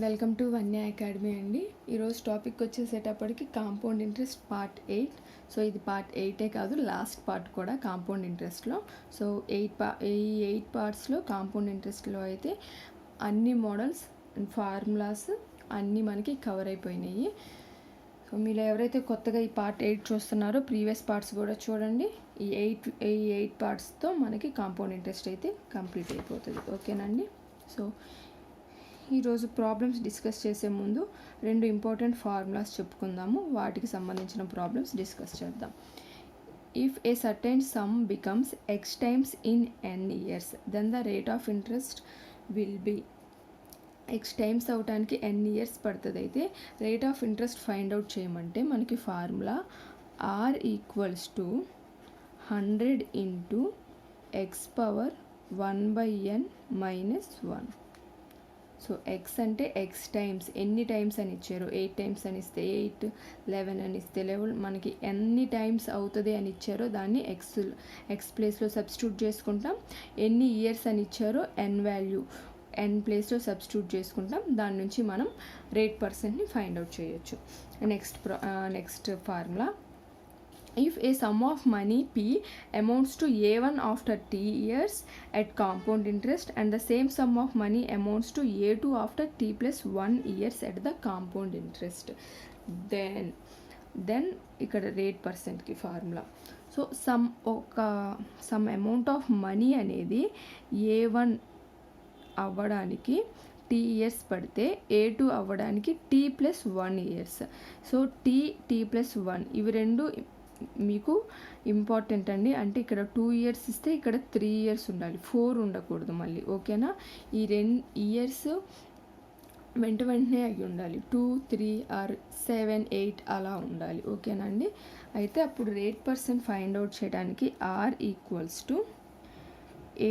Welcome to Vanya academy అండి. ఈరోజు topic వచ్చేసేటప్పటికి కాంపౌండ్ ఇంట్రెస్ట్ పార్ట్ 8. సో ఇది పార్ట్ 8 కాదు, లాస్ట్ పార్ట్ కూడా కాంపౌండ్ ఇంట్రెస్ట్లో. సో ఈ 8 పార్ట్స్లో కాంపౌండ్ ఇంట్రెస్ట్లో అయితే అన్ని మోడల్స్ అండ్ ఫార్ములాస్ అన్నీ మనకి కవర్ అయిపోయినాయి. సో మీరు ఎవరైతే కొత్తగా ఈ పార్ట్ 8 చూస్తున్నారో ప్రీవియస్ పార్ట్స్ కూడా చూడండి. ఈ ఎయిట్ పార్ట్స్తో మనకి కాంపౌండ్ ఇంట్రెస్ట్ అయితే కంప్లీట్ అయిపోతుంది. ఓకేనండి. సో ఈరోజు ప్రాబ్లమ్స్ డిస్కస్ చేసే ముందు 2 ఇంపార్టెంట్ ఫార్ములాస్ చెప్పుకుందాము. వాటికి సంబంధించిన ప్రాబ్లమ్స్ డిస్కస్ చేద్దాం. If a certain sum becomes x times in n years, then the rate of interest will be. X times అవటానికి n years పడుతుంది. అయితే rate of interest find out చేయమంటే మనకి formula r equals to 100 into X power 1/n minus 1. So x అంటే x times, ఎన్ని times అని ఇచ్చారు, 8 times అని ఇస్తే 8, 11 అని ఇస్తే 11, మనకి ఎన్ని టైమ్స్ అవుతుంది అని ఇచ్చారో దాన్ని ఎక్స్ ప్లేస్లో సబ్స్టిట్యూట్ చేసుకుంటాం. ఎన్ని ఇయర్స్ అని ఇచ్చారో ఎన్ వాల్యూ ఎన్ ప్లేస్లో సబ్స్టిట్యూట్ చేసుకుంటాం. దాని నుంచి మనం రేట్ పర్సెంట్ని ఫైండ్ అవుట్ చేయొచ్చు. Next formula, if a sum of money P amounts to A1 after T years at compound interest and the same sum of money amounts to A2 after T plus 1 years at the compound interest, then ఇక్కడ rate పర్సెంట్కి formula. So some amount of money అనేది A1 అవ్వడానికి T years పడితే A2 అవ్వడానికి T plus 1 years. So T plus 1 ఇవి రెండు మీకు important అండి. అంటే ఇక్కడ 2 ఇయర్స్ ఇస్తే ఇక్కడ 3 ఇయర్స్ ఉండాలి, 4 ఉండకూడదు మళ్ళీ. ఓకేనా? ఈ 2 ఇయర్స్ వెంటనే అయ్యి ఉండాలి. 2, 3 ఆర్ 7, 8 అలా ఉండాలి. ఓకేనా అండి? అయితే అప్పుడు రేట్ పర్సెంట్ ఫైండ్ అవుట్ చేయడానికి R equals to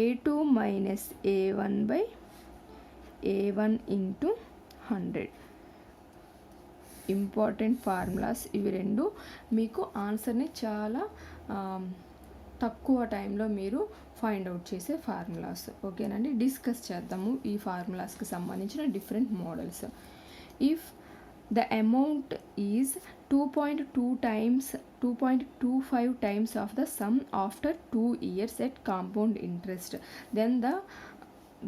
A2 minus A1 by A1 into 100. Important formulas ఇవి రెండు. మీకు ఆన్సర్ని చాలా తక్కువ టైంలో మీరు ఫైండ్ అవుట్ చేసే ఫార్ములాస్. ఓకేనండి? డిస్కస్ చేద్దాము ఈ ఫార్ములాస్కి సంబంధించిన different models. If the amount is 2.25 times of the sum after 2 years at compound interest,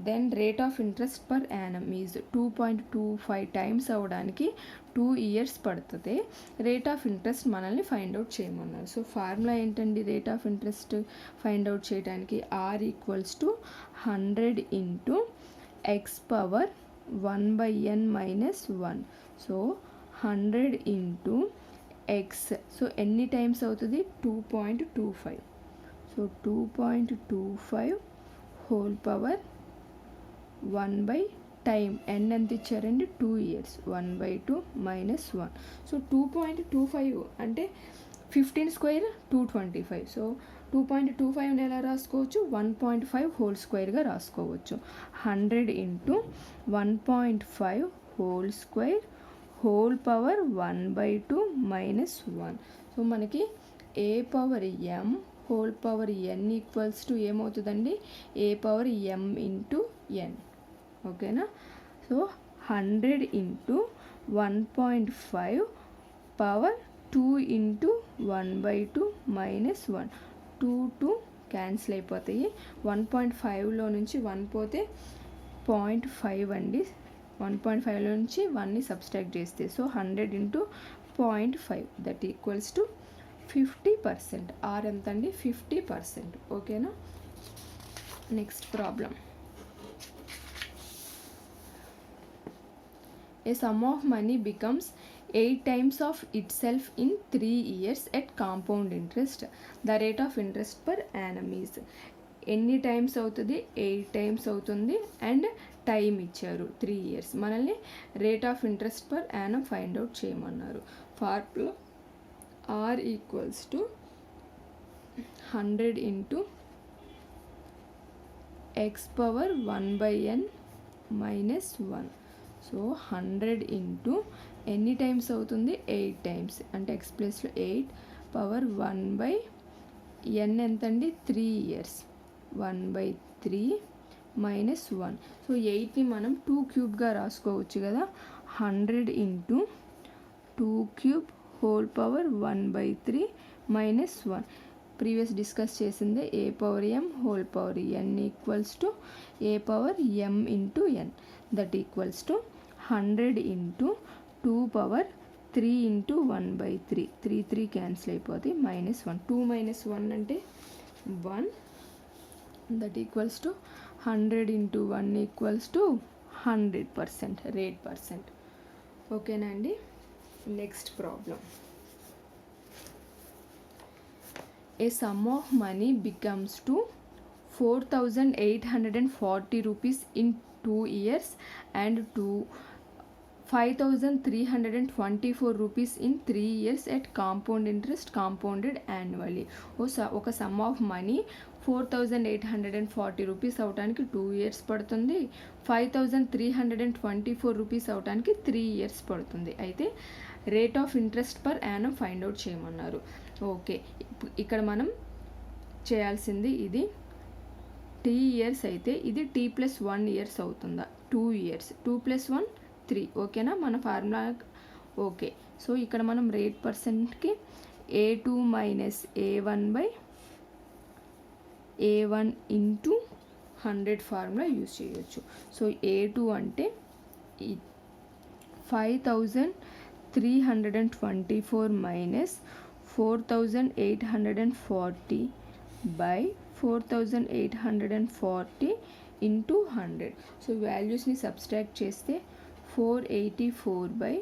then rate of interest per annum is 2.25 times అవ్వడానికి 2 years పడుతుంది. రేట్ ఆఫ్ ఇంట్రెస్ట్ మనల్ని find out చేయమన్నారు. So formula ఏంటండి rate of interest find out చేయడానికి? R equals to 100 into X power 1/n minus 1. So 100 into X, so ఎన్ని times అవుతుంది? 2.25. So 2.25 whole power 1 by time n ఎంత ఇచ్చారండి? 2 years. 1/2 minus 1. So 2.25 అంటే 15 square 225. So 2.25 ఎలా రాసుకోవచ్చు? 1.5 whole స్క్వేర్గా రాసుకోవచ్చు. 100 into 1.5 whole square whole power 1/2 minus 1. So మనకి a power m whole power n equals to ఏమవుతుందండి? A power m into n. ఓకేనా? So 100 into 1.5 power 2 into 1/2 minus 1. 2 cancel అయిపోతాయి. 1.5లో నుంచి 1 పోతే 0.5 అండి. 1.5లో నుంచి 1ని సబ్స్ట్రాక్ట్ చేస్తే so 100 into 0.5 that equals to 50%. R ఎంత అండి? 50%. ఓకేనా? Next problem. A sum of money becomes 8 times of itself in 3 years at compound interest. The rate of interest per annum is. ఎన్ని టైమ్స్ అవుతుంది? 8 టైమ్స్ అవుతుంది. And time ఇచ్చారు 3 years. మనల్ని rate of interest per annum find out చేయమన్నారు. Formula R equals to 100 into X power 1/n minus 1. So 100 into ఎన్ని times అవుతుంది? 8 times. అంటే X ప్లేస్లో 8 పవర్ 1/n ఎంతండి? 3 years. 1/3 మైనస్ 1. సో 8ని మనం 2 క్యూబ్గా రాసుకోవచ్చు కదా. 100 into 2 cube whole power 1/3 minus 1. Previous discuss చేసిందే a power m whole power n equals to a power m into n. That equals to 100 into 2 power 3 into 1/3. 3 cancel అయిపోతుంది, minus 1. 2 minus 1 అంటే 1. That equals to 100 into 1 equals to 100%, rate percent. ఓకేనా అండి. Next problem. A sum of money becomes to 4,840 rupees in 2 years and to 5,324 rupees in 3 years at compound interest compounded annually. ఒక some of money 4,840 rupees అవడానికి 2 years పడుతుంది, 5,324 rupees అవడానికి 3 years పడుతుంది. అయితే rate of interest per annum find out చేయమన్నారు. Okay, ఇక్కడ మనం చేయాల్సింది ఇది టీ ఇయర్స్ అయితే ఇది t + 1 ఇయర్స్ అవుతుందా. 2 ఇయర్స్, 2 + 1 3. ఓకేనా మన ఫార్ములా. ఓకే, సో ఇక్కడ మనం రేట్ పర్సెంట్కి A2 minus A1 into 100 formula use చేయొచ్చు. సో A2 అంటే 5,324 మైనస్ 4,840 బై 4,840 ఇంటూ 100. సో వాల్యూస్ని సబ్స్ట్రాక్ట్ చేస్తే 484 బై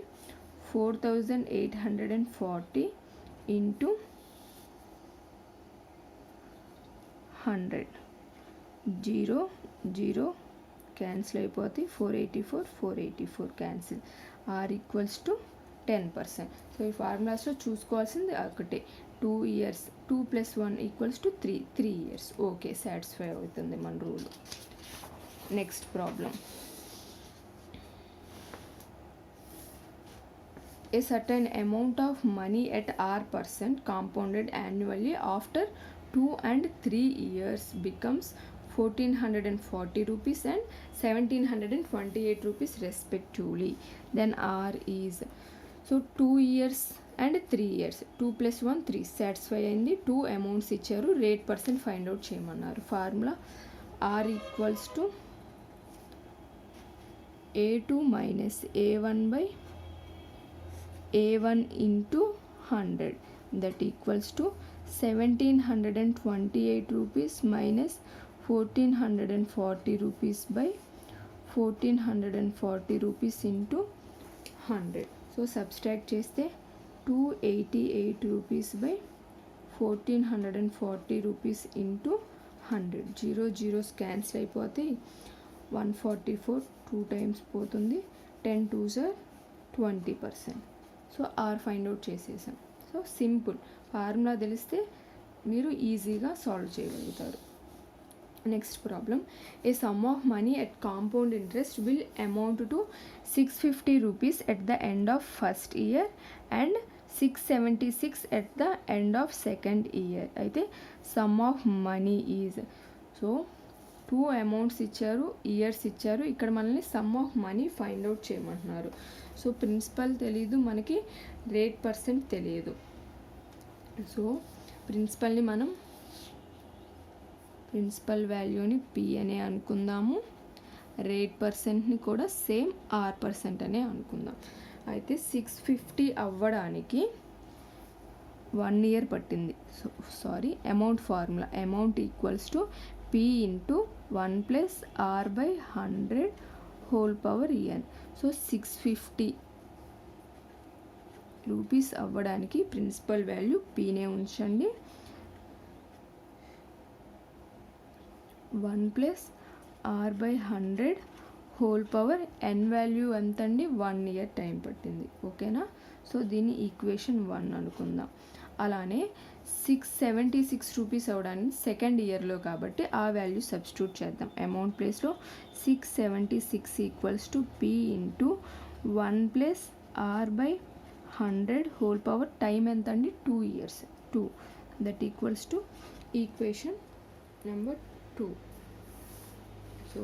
4,840 ఇంటూ 100. 0 0 క్యాన్సిల్ అయిపోతే 484 cancel. R equals to 10%. So ఈ ఫార్ములాస్లో చూసుకోవాల్సింది ఒకటే, 2 years, 2 + 1 equals to 3 years. Okay, satisfy అవుతుంది మన rule. Next problem. A certain amount of money at R% compounded annually after 2 and 3 years becomes 1,440 rupees and 1,728 rupees respectively. Then R is, so 2 years and 3 years, 2 + 1 3 satisfy అయింది. 2 amounts ఇచ్చారు, rate percent find out చేయమన్నారు. Formula R equals to A2 minus A1 by A1 into 100. That equals to 1,728 rupees minus 1,440 rupees by 1,440 rupees into 100. So subtract చేస్తే 288 rupees by 1,440 rupees into 100. 0 0 cancel అయిపోతే 144 2 times పోతుంది. 10 2s are 20%. So R find out చేసేసాం. So simple, formula తెలిస్తే మీరు ఈజీగా solve చేయగలుగుతారు. Next problem. A sum of money at compound interest will amount to 650 rupees at the end of first year and 676 at the end of second year. అయితే sum of money is, so 2 amounts ఇచ్చారు, years ఇచ్చారు. ఇక్కడ మనల్ని sum of money find out చేయమంటున్నారు. So principal తెలియదు మనకి, rate percent తెలియదు. So ప్రిన్సిపల్ని మనం ప్రిన్సిపల్ వాల్యూని P అనే అనుకుందాము, రేట్ పర్సెంట్ని కూడా సేమ్ R% అనే అనుకుందాం. అయితే 650 అవ్వడానికి 1 ఇయర్ పట్టింది. So sorry, amount formula amount equals to P into 1 + R/100 whole power n. So 650 rupees అవ్వడానికి ప్రిన్సిపల్ వాల్యూ Pనే ఉంచండి. 1 + R/100 whole power n value ఎంత అండి, 1 ఇయర్ టైం పట్టింది. ఓకేనా. సో దీన్ని ఈక్వేషన్ 1 అనుకుందాం. అలానే 676 రూపీస్ అవ్వడానికి సెకండ్ ఇయర్లో కాబట్టి ఆ వాల్యూ సబ్స్టిట్యూట్ చేద్దాం. అమౌంట్ ప్లేస్లో 676 equals to P into 1 + R/100 whole power time ఎంత అండి, 2 years, 2. That equals to equation number 2. So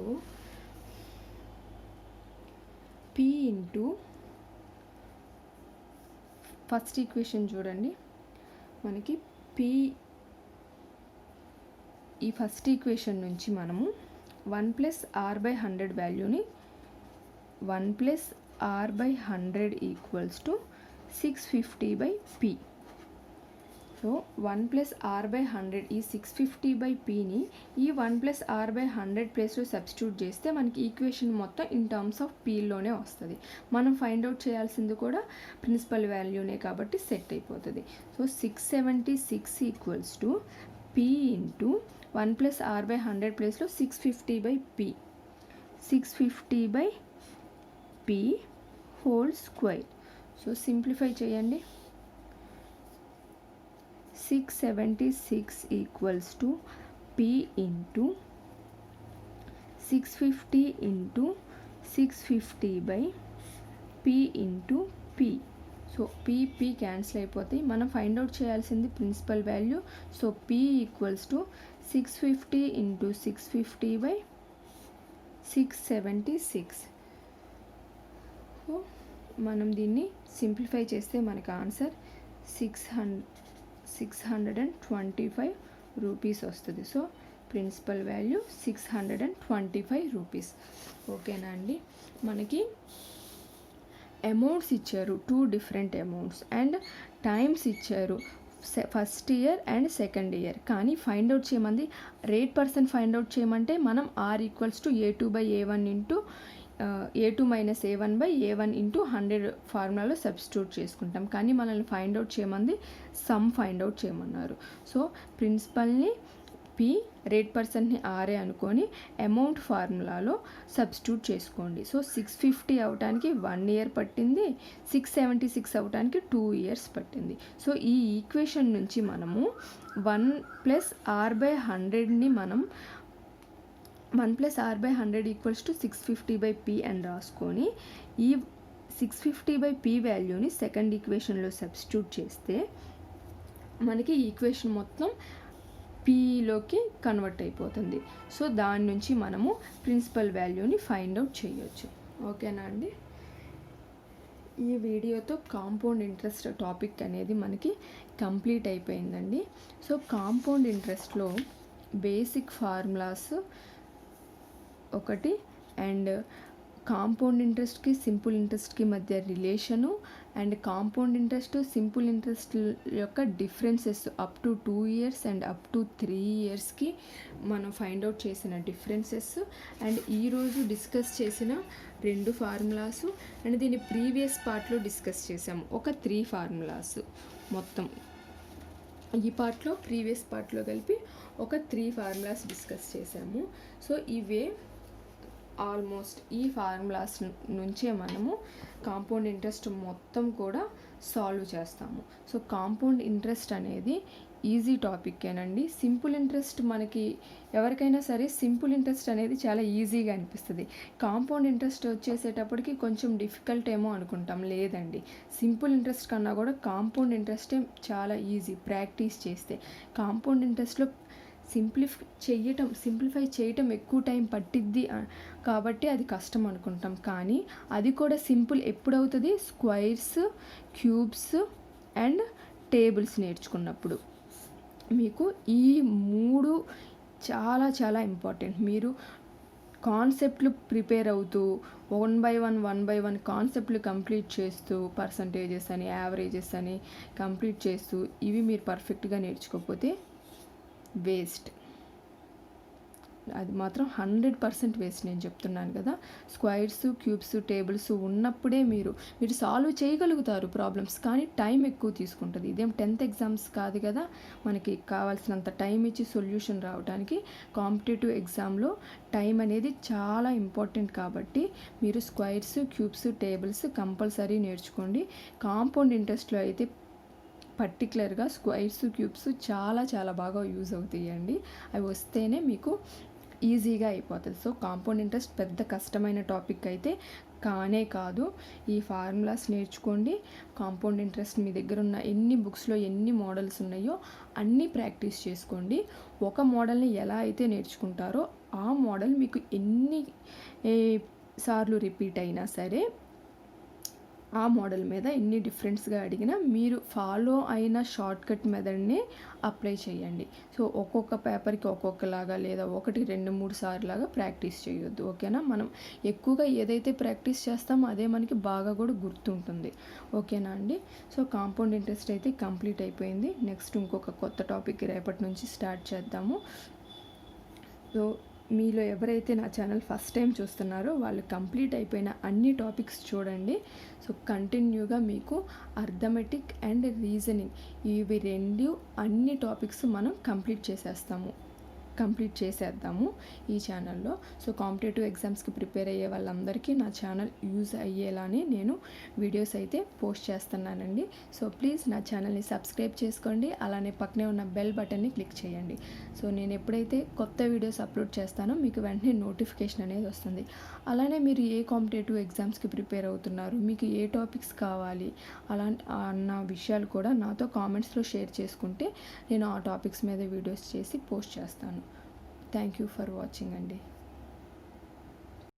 P into first equation చూడండి, మనకి పి ఈ ఫస్ట్ ఈక్వేషన్ నుంచి మనము 1+r/100 వాల్యూని 1+r/100 equals to 650/p. So 1+r/100 ఈ 650/pని ఈ 1+r/100 ప్లేస్లో సబ్స్టిట్యూట్ చేస్తే మనకి ఈక్వేషన్ మొత్తం ఇన్ టర్మ్స్ ఆఫ్ పీలోనే వస్తుంది. మనం ఫైండ్ అవుట్ చేయాల్సింది కూడా ప్రిన్సిపల్ వాల్యూనే కాబట్టి సెట్ అయిపోతుంది. So 676 equals to p into 1+r/100 ప్లేస్లో 650/p, 650/p whole square. So simplify చేయండి. 676 equals to p into 650 into 650/p into p. So p cancel అయిపోతాయి. మనం ఫైండ్ అవుట్ చేయాల్సింది principal value. So p equals to 650 into 650/676. So మనం దీన్ని simplify చేస్తే మనకు answer 625 rupees వస్తుంది. So principal value 625 rupees. ఓకేనా అండి. మనకి అమౌంట్స్ ఇచ్చారు, 2 డిఫరెంట్ అమౌంట్స్, అండ్ టైమ్స్ ఇచ్చారు, first year and second year. కానీ ఫైండ్ అవుట్ చేయమంది రేట్ పర్సెంట్ ఫైండ్ అవుట్ చేయమంటే మనం r equals to a2/a1 into a2 minus a1/a1 into 100 ఫార్ములాలో సబ్స్టిట్యూట్ చేసుకుంటాం. కానీ మనల్ని ఫైండ్ అవుట్ చేయమంది సమ్ ఫైండ్ అవుట్ చేయమన్నారు. సో ప్రిన్సిపల్ని p, రేట్ పర్సెంట్ని r అనుకొని అమౌంట్ ఫార్ములాలో సబ్స్టిట్యూట్ చేసుకోండి. సో 650 అవటానికి 1 ఇయర్ పట్టింది, 676 అవటానికి 2 ఇయర్స్ పట్టింది. సో ఈ ఈక్వేషన్ నుంచి మనము 1+r/100ని మనం 1+r/100 ఈక్వల్స్ టు 650/p అని రాసుకొని ఈ 650/p వాల్యూని సెకండ్ ఈక్వేషన్లో సబ్స్టిట్యూట్ చేస్తే మనకి ఈక్వేషన్ మొత్తం పీలోకి కన్వర్ట్ అయిపోతుంది. సో దాని నుంచి మనము ప్రిన్సిపల్ వాల్యూని ఫైండ్ అవుట్ చేయొచ్చు. ఓకేనా అండి. ఈ వీడియోతో కాంపౌండ్ ఇంట్రెస్ట్ టాపిక్ అనేది మనకి కంప్లీట్ అయిపోయిందండి. సో కాంపౌండ్ ఇంట్రెస్ట్లో బేసిక్ ఫార్ములాస్ ఒకటి, అండ్ కాంపౌండ్ ఇంట్రెస్ట్కి సింపుల్ ఇంట్రెస్ట్కి మధ్య relation, and compound interest simple interest యొక్క differences up to 2 years and up to 3 ఇయర్స్కి మనం ఫైండ్ అవుట్ చేసిన డిఫరెన్సెస్, అండ్ ఈరోజు డిస్కస్ చేసిన 2 ఫార్ములాసు, అండ్ దీన్ని ప్రీవియస్ పార్ట్లో డిస్కస్ చేసాము ఒక 3 ఫార్ములాస్. మొత్తం ఈ పార్ట్లో ప్రీవియస్ పార్ట్లో కలిపి ఒక 3 ఫార్ములాస్ డిస్కస్ చేసాము. సో ఇవే ఆల్మోస్ట్ ఈ ఫార్ములాస్ నుంచే మనము కాంపౌండ్ ఇంట్రెస్ట్ మొత్తం కూడా సాల్వ్ చేస్తాము. సో కాంపౌండ్ ఇంట్రెస్ట్ అనేది ఈజీ టాపిక్కేనండి. సింపుల్ ఇంట్రెస్ట్ మనకి ఎవరికైనా సరే సింపుల్ ఇంట్రెస్ట్ అనేది చాలా ఈజీగా అనిపిస్తుంది. కాంపౌండ్ ఇంట్రెస్ట్ వచ్చేసేటప్పటికి కొంచెం డిఫికల్ట్ ఏమో అనుకుంటాం. లేదండి, సింపుల్ ఇంట్రెస్ట్ కన్నా కూడా కాంపౌండ్ ఇంట్రెస్టే చాలా ఈజీ ప్రాక్టీస్ చేస్తే. కాంపౌండ్ ఇంట్రెస్ట్లో సింప్లిఫై చేయటం ఎక్కువ టైం పట్టిద్ది కాబట్టి అది కష్టం అనుకుంటాం. కానీ అది కూడా సింపుల్ ఎప్పుడవుతుంది? స్క్వైర్స్, క్యూబ్స్ అండ్ టేబుల్స్ నేర్చుకున్నప్పుడు. మీకు ఈ 3 చాలా చాలా ఇంపార్టెంట్. మీరు కాన్సెప్ట్లు ప్రిపేర్ అవుతూ 1 by 1 కాన్సెప్ట్లు కంప్లీట్ చేస్తూ పర్సంటేజెస్ అని, యావరేజెస్ అని కంప్లీట్ చేస్తూ ఇవి మీరు పర్ఫెక్ట్గా నేర్చుకోకపోతే వేస్ట్. అది మాత్రం 100% వేస్ట్. నేను చెప్తున్నాను కదా, స్క్వైర్స్, క్యూబ్స్, టేబుల్స్ ఉన్నప్పుడే మీరు సాల్వ్ చేయగలుగుతారు ప్రాబ్లమ్స్. కానీ టైం ఎక్కువ తీసుకుంటుంది. ఇదేం 10th ఎగ్జామ్స్ కాదు కదా, మనకి కావాల్సినంత టైం ఇచ్చి సొల్యూషన్ రావడానికి. కాంపిటేటివ్ ఎగ్జామ్లో టైం అనేది చాలా ఇంపార్టెంట్ కాబట్టి మీరు స్క్వైర్స్, క్యూబ్స్, టేబుల్స్ కంపల్సరీ నేర్చుకోండి. కాంపౌండ్ ఇంట్రెస్ట్లో అయితే పర్టికులర్గా స్క్వైర్స్, క్యూబ్స్ చాలా చాలా బాగా యూజ్ అవుతాయండి. అవి వస్తేనే మీకు ఈజీగా అయిపోతుంది. సో కాంపౌండ్ ఇంట్రెస్ట్ పెద్ద కష్టమైన టాపిక్ అయితే కానే కాదు. ఈ ఫార్ములాస్ నేర్చుకోండి. కాంపౌండ్ ఇంట్రెస్ట్ మీ దగ్గర ఉన్న ఎన్ని బుక్స్లో ఎన్ని మోడల్స్ ఉన్నాయో అన్నీ ప్రాక్టీస్ చేసుకోండి. ఒక మోడల్ని ఎలా అయితే నేర్చుకుంటారో ఆ మోడల్ మీకు ఎన్ని సార్లు రిపీట్ అయినా సరే, ఆ మోడల్ మీద ఎన్ని డిఫరెంట్స్గా అడిగినా మీరు ఫాలో అయిన షార్ట్కట్ మెథడ్ని అప్లై చేయండి. సో ఒక్కొక్క పేపర్కి ఒక్కొక్కలాగా, లేదా 1, 2, 3 సార్లాగా ప్రాక్టీస్ చేయొద్దు. ఓకేనా? మనం ఎక్కువగా ఏదైతే ప్రాక్టీస్ చేస్తామో అదే మనకి బాగా కూడా గుర్తుంటుంది. ఓకేనా అండి? సో కాంపౌండ్ ఇంట్రెస్ట్ అయితే కంప్లీట్ అయిపోయింది. నెక్స్ట్ ఇంకొక కొత్త టాపిక్ రేపటి నుంచి స్టార్ట్ చేద్దాము. సో మీలో ఎవరైతే నా ఛానల్ ఫస్ట్ టైం చూస్తున్నారో వాళ్ళు కంప్లీట్ అయిపోయిన అన్ని టాపిక్స్ చూడండి. సో కంటిన్యూగా మీకు అర్థమెటిక్ అండ్ రీజనింగ్ ఇవి 2 అన్ని టాపిక్స్ మనం కంప్లీట్ చేసేద్దాము ఈ ఛానల్లో. సో కాంపిటేటివ్ ఎగ్జామ్స్కి ప్రిపేర్ అయ్యే వాళ్ళందరికీ నా ఛానల్ యూజ్ అయ్యేలానే నేను వీడియోస్ అయితే పోస్ట్ చేస్తున్నానండి. సో ప్లీజ్ నా ఛానల్ని సబ్స్క్రైబ్ చేసుకోండి. అలానే పక్కనే ఉన్న బెల్ బటన్ని క్లిక్ చేయండి. సో నేను ఎప్పుడైతే కొత్త వీడియోస్ అప్లోడ్ చేస్తానో మీకు వెంటనే నోటిఫికేషన్ అనేది వస్తుంది. అలానే మీరు ఏ కాంపిటేటివ్ ఎగ్జామ్స్కి ప్రిపేర్ అవుతున్నారు, మీకు ఏ టాపిక్స్ కావాలి అన్న విషయాలు కూడా నాతో కామెంట్స్లో షేర్ చేసుకుంటే నేను ఆ టాపిక్స్ మీద వీడియోస్ చేసి పోస్ట్ చేస్తాను. థ్యాంక్ యూ ఫర్ వాచింగ్ అండి.